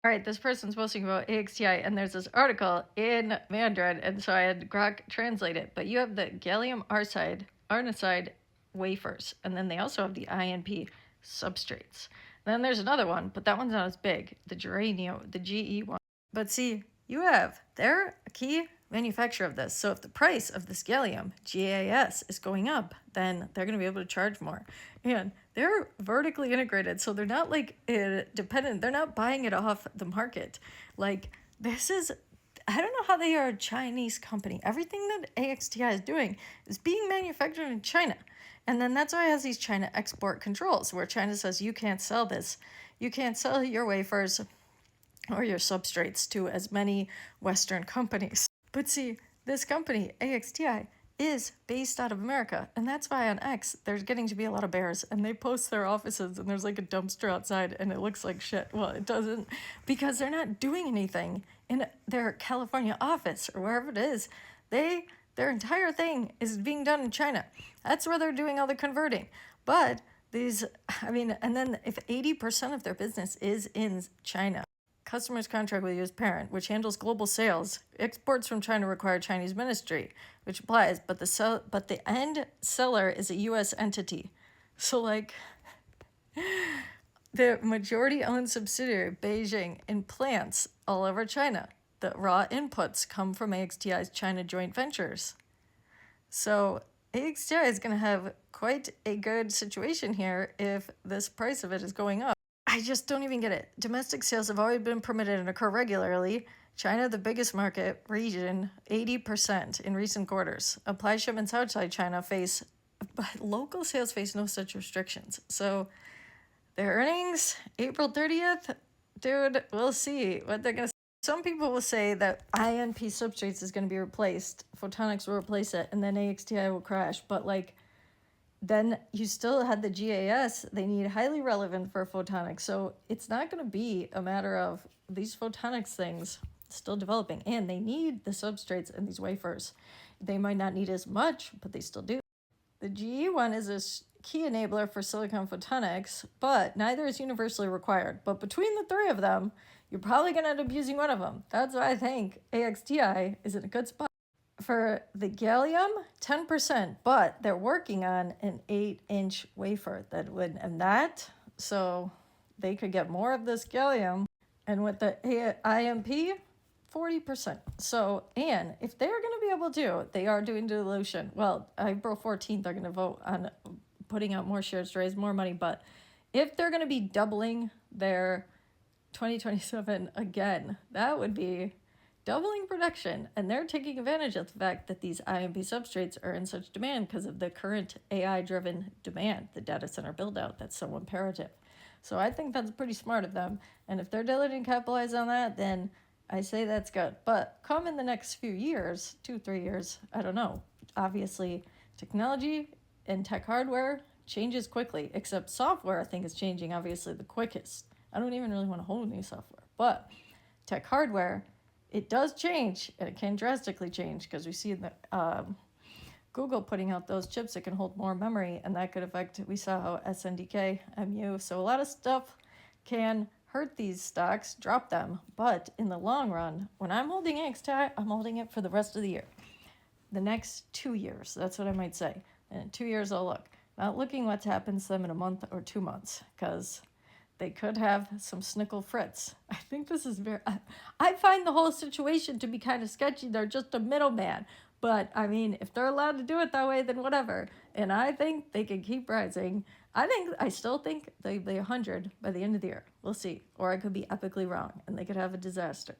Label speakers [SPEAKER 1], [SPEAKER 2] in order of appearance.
[SPEAKER 1] All right, this person's posting about AXTI, and there's this article in Mandarin, and so I had Grok translate it. But you have the gallium arsenide wafers, and then they also have the InP substrates. Then there's another one, but that one's not as big, the germanium, the GE one. But see, they're a key manufacturer of this. So if the price of this gallium, GaAs, is going up, then they're going to be able to charge more. And they're vertically integrated, so they're not like dependent. They're not buying it off the market. Like, this is, I don't know how they are a Chinese company. Everything that AXTI is doing is being manufactured in China. And then that's why it has these China export controls, where China says, you can't sell this. You can't sell your wafers or your substrates to as many Western companies. But see, this company, AXTI, is based out of America, and that's why on X there's getting to be a lot of bears, and they post their offices and there's like a dumpster outside and it looks like shit. Well, it doesn't, because they're not doing anything in their California office or wherever it is. Their entire thing is being done in China. That's where they're doing all the converting. But and then if 80% of their business is in China, customer's contract with U.S. parent, which handles global sales. Exports from China require Chinese ministry, which applies, but the end seller is a U.S. entity. So, like, the majority-owned subsidiary, Beijing, implants all over China. The raw inputs come from AXTI's China joint ventures. So AXTI is going to have quite a good situation here if this price of it is going up. I just don't even get it. Domestic sales have always been permitted and occur regularly. China, the biggest market region, 80% in recent quarters. Applied shipments outside China but local sales face no such restrictions. So their earnings, April 30th, dude, we'll see what they're going to say. Some people will say that InP substrates is going to be replaced. Photonics will replace it, and then AXTI will crash. But, like, then you still had the GaAs. They need highly relevant for photonics. So it's not going to be a matter of these photonics things still developing. And they need the substrates and these wafers. They might not need as much, but they still do. The GE one is a key enabler for silicon photonics, but neither is universally required. But between the three of them, you're probably going to end up using one of them. That's why I think AXTI is in a good spot. For the gallium, 10%, but they're working on an 8-inch wafer so they could get more of this gallium. And with the InP, 40%. So, and if they're going to be able to, they are doing dilution. Well, April 14th, they're going to vote on putting out more shares to raise more money. But if they're going to be doubling their 2027 again, that would be doubling production, and they're taking advantage of the fact that these InP substrates are in such demand because of the current AI-driven demand, the data center build-out that's so imperative. So I think that's pretty smart of them, and if they're diligent and capitalize on that, then I say that's good. But come in the next few years, 2-3 years, I don't know. Obviously, technology and tech hardware changes quickly, except software I think is changing obviously the quickest. I don't even really want to hold new software, but tech hardware, it does change, and it can drastically change because we see the Google putting out those chips that can hold more memory, and that could affect, we saw how SNDK, MU, so a lot of stuff can hurt these stocks, drop them, but in the long run, when I'm holding AXTI, I'm holding it for the rest of the year. The next 2 years, that's what I might say. And in 2 years, I'll look. Not looking what happens to them in a month or 2 months, because they could have some snickle frits. I think this is I find the whole situation to be kind of sketchy. They're just a middleman. But, I mean, if they're allowed to do it that way, then whatever. And I think they can keep rising. I still think they'll be 100 by the end of the year. We'll see. Or I could be epically wrong, and they could have a disaster.